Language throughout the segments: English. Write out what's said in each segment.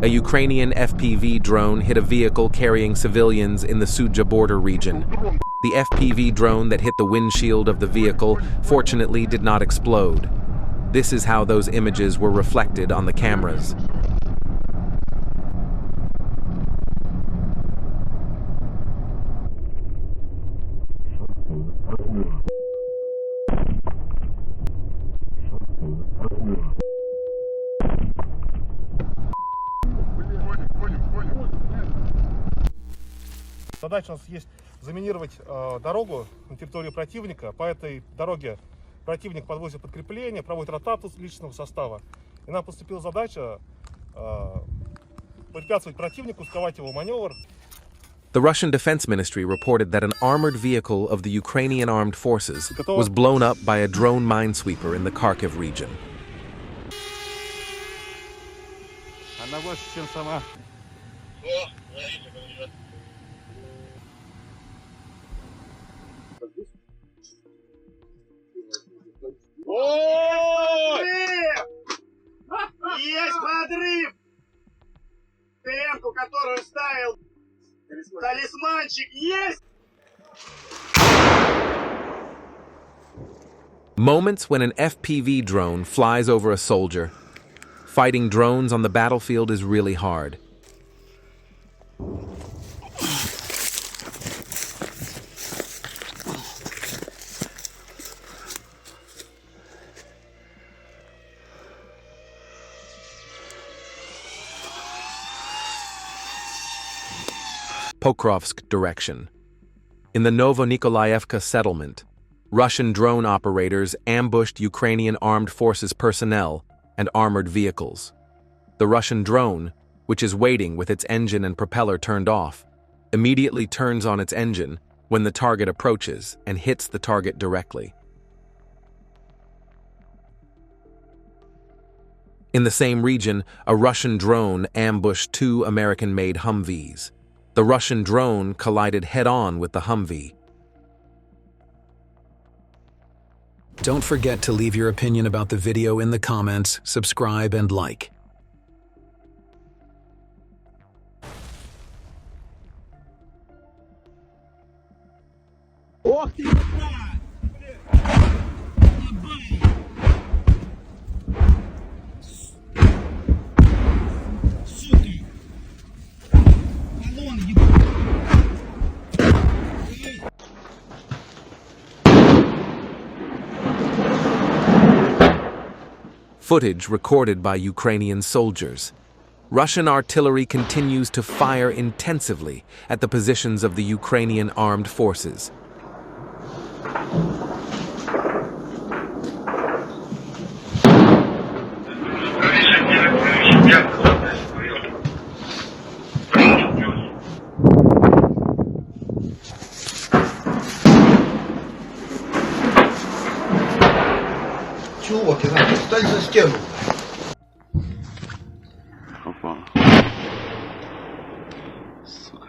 A Ukrainian FPV drone hit a vehicle carrying civilians in the Sudzha border region. The FPV drone that hit the windshield of the vehicle fortunately did not explode. This is how those images were reflected on the cameras. Задача у нас есть заминировать дорогу на территории противника. По этой дороге противник подвозит подкрепление, проводит ротацию личного состава. И нам поступила задача препятствовать противнику, сковать его маневр. The Russian Defense Ministry reported that an armored vehicle of the Ukrainian armed forces was blown up by a drone minesweeper in the Kharkiv region. Она больше, чем сама. Есть подрыв! ТМ-ку, которую ставил талисманчик, есть! Moments when an FPV drone flies over a soldier. Fighting drones on the battlefield is really hard. Pokrovsk direction. In the Novo-Nikolaevka settlement, Russian drone operators ambushed Ukrainian armed forces personnel and armored vehicles. The Russian drone, which is waiting with its engine and propeller turned off, immediately turns on its engine when the target approaches and hits the target directly. In the same region, a Russian drone ambushed two American-made Humvees. The Russian drone collided head-on with the Humvee. Don't forget to leave your opinion about the video in the comments, subscribe, and like. Footage recorded by Ukrainian soldiers. Russian artillery continues to fire intensively at the positions of the Ukrainian armed forces. Чуваки, стань за стену. Опа. Сука.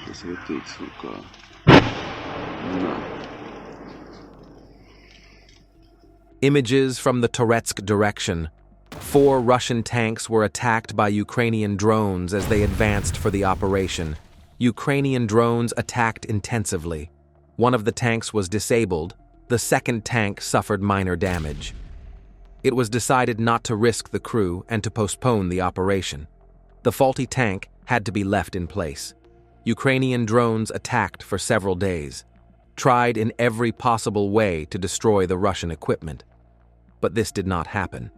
Сейчас летит, сука. На. Images from the Toretsk direction. 4 Russian tanks were attacked by Ukrainian drones as they advanced for the operation. Ukrainian drones attacked intensively. One of the tanks was disabled. The second tank suffered minor damage. It was decided not to risk the crew and to postpone the operation. The faulty tank had to be left in place. Ukrainian drones attacked for several days, tried in every possible way to destroy the Russian equipment. But this did not happen.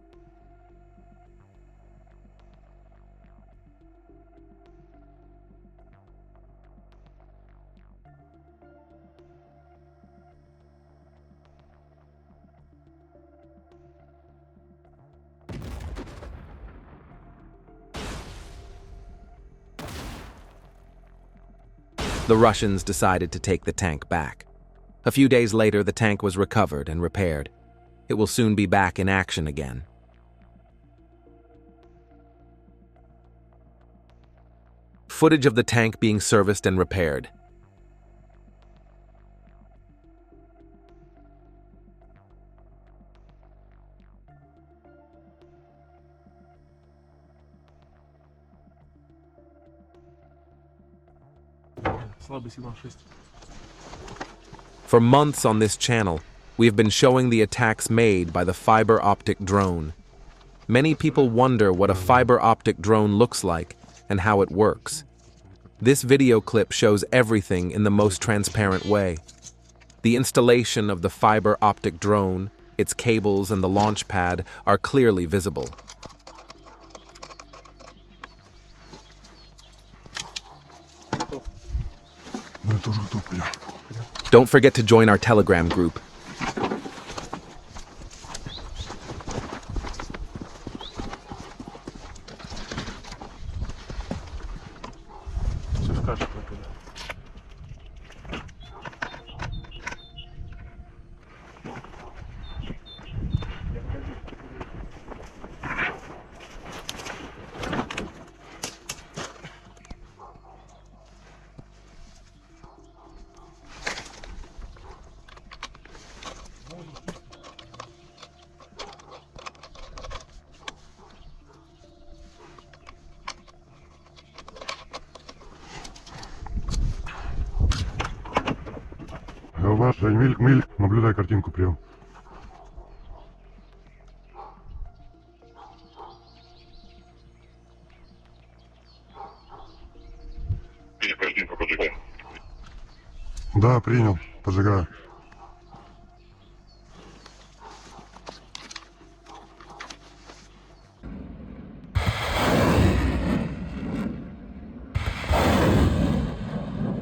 The Russians decided to take the tank back. A few days later, the tank was recovered and repaired. It will soon be back in action again. Footage of the tank being serviced and repaired. Слабый сигнал 6. For months on this channel, we have been showing the attacks made by the fiber optic drone. Many people wonder what a fiber optic drone looks like and how it works. This video clip shows everything in the most transparent way. The installation of the fiber optic drone, its cables and the launch pad are clearly visible. Don't forget to join our Telegram group. Все в каше только, да. Ваш миль, наблюдай картинку, прием. Картинку поджигай. Да, принял, поджигаю.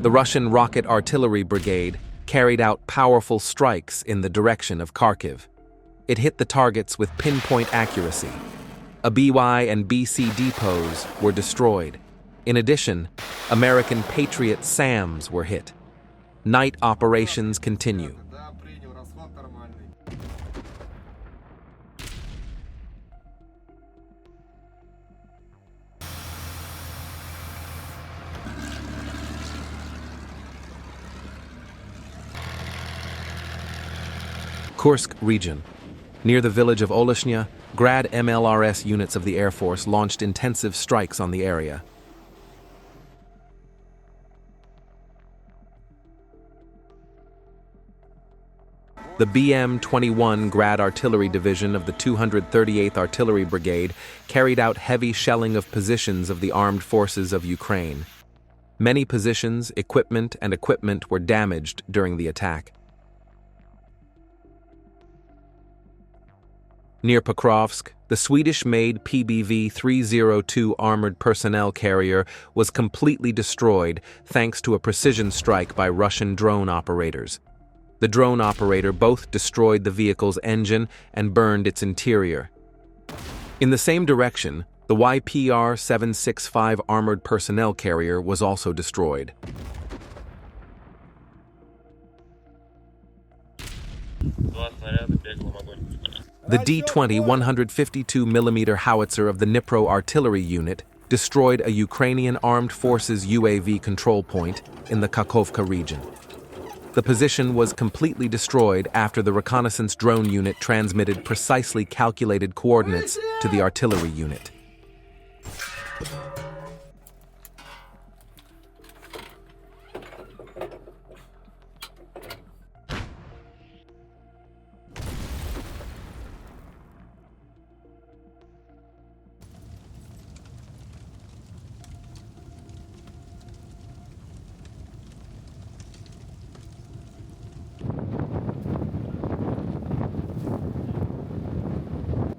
The Russian Rocket Artillery Brigade carried out powerful strikes in the direction of Kharkiv. It hit the targets with pinpoint accuracy. A BY and BC depots were destroyed. In addition, American Patriot SAMs were hit. Night operations continue. Kursk region. Near the village of Oleshnya, Grad MLRS units of the Air Force launched intensive strikes on the area. The BM-21 Grad Artillery Division of the 238th Artillery Brigade carried out heavy shelling of positions of the armed forces of Ukraine. Many positions, equipment were damaged during the attack. Near Pokrovsk, the Swedish-made PBV-302 armored personnel carrier was completely destroyed thanks to a precision strike by Russian drone operators. The drone operator both destroyed the vehicle's engine and burned its interior. In the same direction, the YPR-765 armored personnel carrier was also destroyed. The D-20 152mm howitzer of the Dnipro artillery unit destroyed a Ukrainian armed forces UAV control point in the Kakhovka region. The position was completely destroyed after the reconnaissance drone unit transmitted precisely calculated coordinates to the artillery unit.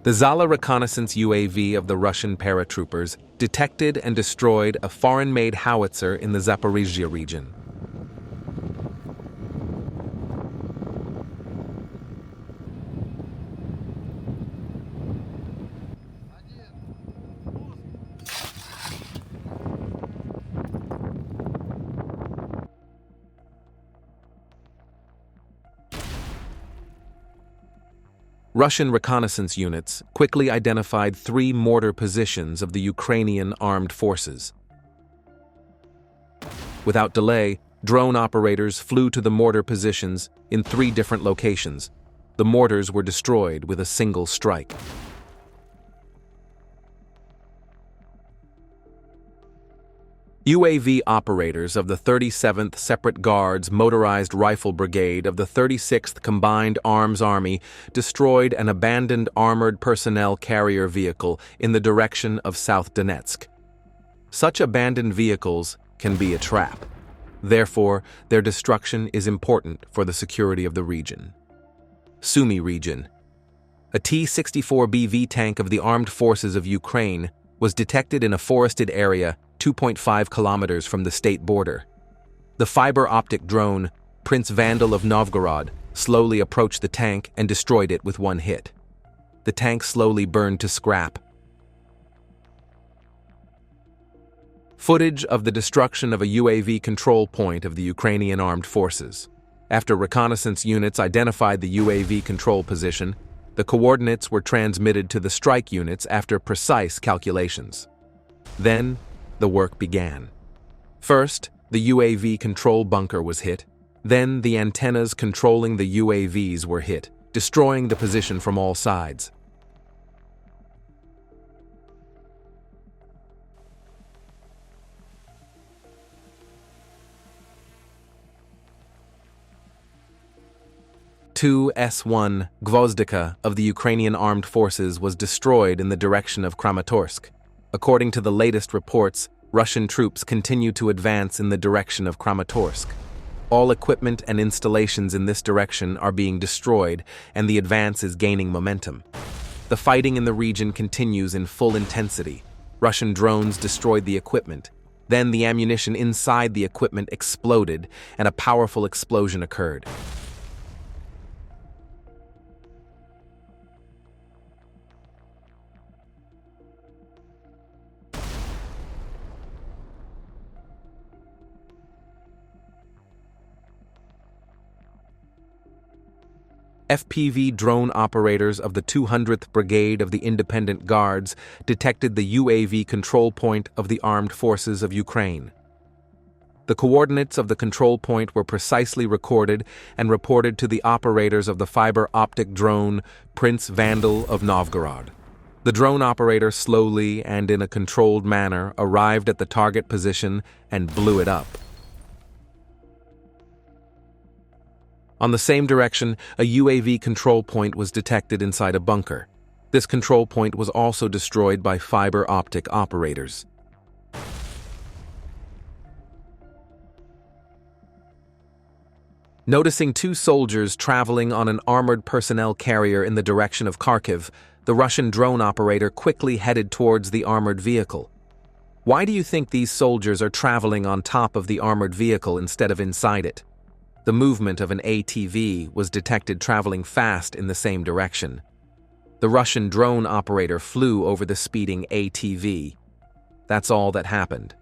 The Zala reconnaissance UAV of the Russian paratroopers detected and destroyed a foreign-made howitzer in the Zaporizhzhia region. Russian reconnaissance units quickly identified 3 mortar positions of the Ukrainian armed forces. Without delay, drone operators flew to the mortar positions in 3 different locations. The mortars were destroyed with a single strike. UAV operators of the 37th Separate Guards Motorized Rifle Brigade of the 36th Combined Arms Army destroyed an abandoned armored personnel carrier vehicle in the direction of South Donetsk. Such abandoned vehicles can be a trap. Therefore, their destruction is important for the security of the region. Sumy region. A T-64BV tank of the Armed Forces of Ukraine was detected in a forested area 2.5 kilometers from the state border. The fiber optic drone, Prince Vandal of Novgorod, slowly approached the tank and destroyed it with one hit. The tank slowly burned to scrap. Footage of the destruction of a UAV control point of the Ukrainian armed forces. After reconnaissance units identified the UAV control position, the coordinates were transmitted to the strike units after precise calculations. Then, the work began. First, the UAV control bunker was hit. Then, the antennas controlling the UAVs were hit, destroying the position from all sides. S-1 Gvozdika of the Ukrainian Armed Forces was destroyed in the direction of Kramatorsk. According to the latest reports, Russian troops continue to advance in the direction of Kramatorsk. All equipment and installations in this direction are being destroyed, and the advance is gaining momentum. The fighting in the region continues in full intensity. Russian drones destroyed the equipment. Then the ammunition inside the equipment exploded, and a powerful explosion occurred. FPV drone operators of the 200th Brigade of the Independent Guards detected the UAV control point of the Armed Forces of Ukraine. The coordinates of the control point were precisely recorded and reported to the operators of the fiber optic drone Prince Vandal of Novgorod. The drone operator slowly and in a controlled manner arrived at the target position and blew it up. On the same direction, a UAV control point was detected inside a bunker. This control point was also destroyed by fiber optic operators. Noticing two soldiers traveling on an armored personnel carrier in the direction of Kharkiv, the Russian drone operator quickly headed towards the armored vehicle. Why do you think these soldiers are traveling on top of the armored vehicle instead of inside it? The movement of an ATV was detected traveling fast in the same direction. The Russian drone operator flew over the speeding ATV. That's all that happened.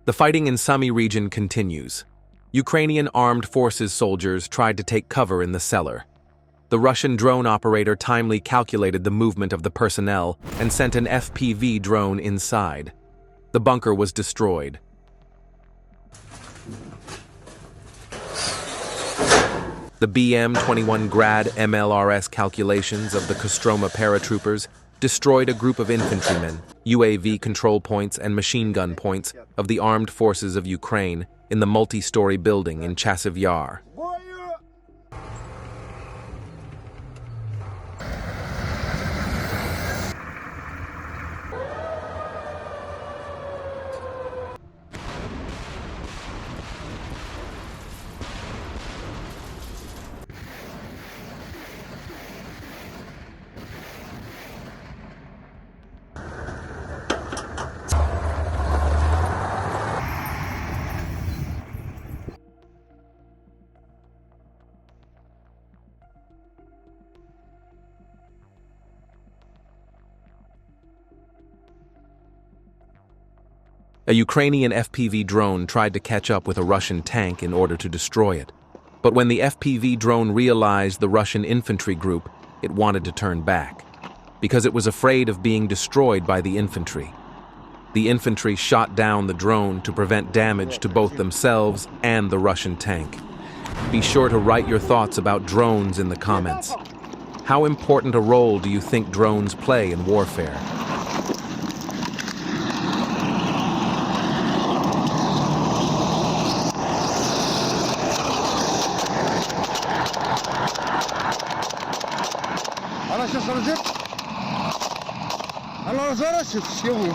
The fighting in Sumy region continues. Ukrainian armed forces soldiers tried to take cover in the cellar. The Russian drone operator timely calculated the movement of the personnel and sent an FPV drone inside. The bunker was destroyed. The BM-21 Grad MLRS calculations of the Kostroma paratroopers destroyed a group of infantrymen, UAV control points and machine gun points of the armed forces of Ukraine in the multi-story building in Chasiv Yar. A Ukrainian FPV drone tried to catch up with a Russian tank in order to destroy it. But when the FPV drone realized the Russian infantry group, it wanted to turn back, because it was afraid of being destroyed by the infantry. The infantry shot down the drone to prevent damage to both themselves and the Russian tank. Be sure to write your thoughts about drones in the comments. How important a role do you think drones play in warfare? сейчас разжет. Она разворачивает всего.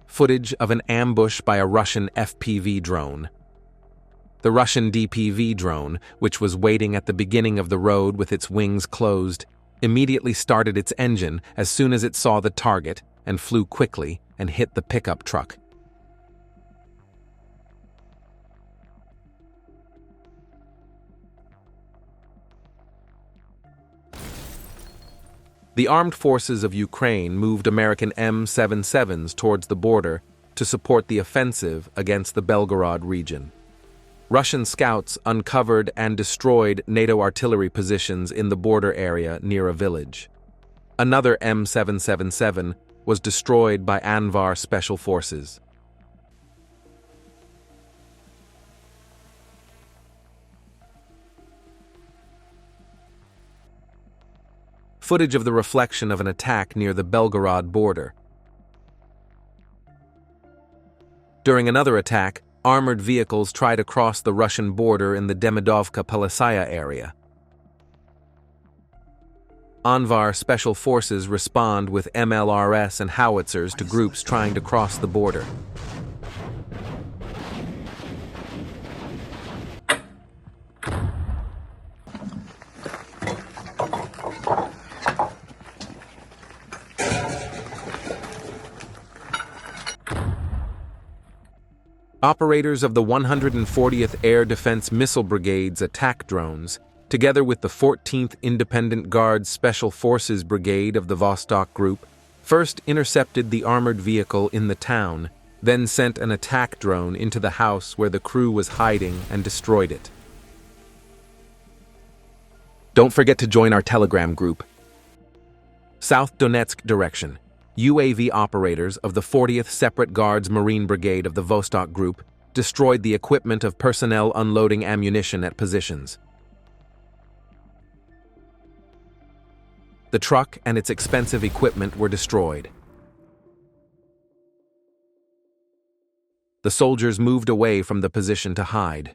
Footage of an ambush by a Russian FPV drone. The Russian DPV drone, which was waiting at the beginning of the road with its wings closed, immediately started its engine as soon as it saw the target and flew quickly and hit the pickup truck. The armed forces of Ukraine moved American M77s towards the border to support the offensive against the Belgorod region. Russian scouts uncovered and destroyed NATO artillery positions in the border area near a village. Another M777 was destroyed by Anvar Special Forces. Footage of the reflection of an attack near the Belgorod border. During another attack, armored vehicles try to cross the Russian border in the Demidovka-Polosaya area. Anvar Special Forces respond with MLRS and howitzers to groups trying to cross the border. Operators of the 140th Air Defense Missile Brigade's attack drones, together with the 14th Independent Guards Special Forces Brigade of the Vostok Group, first intercepted the armored vehicle in the town, then sent an attack drone into the house where the crew was hiding and destroyed it. Don't forget to join our Telegram group. South Donetsk direction. UAV operators of the 40th Separate Guards Marine Brigade of the Vostok Group destroyed the equipment of personnel unloading ammunition at positions. The truck and its expensive equipment were destroyed. The soldiers moved away from the position to hide.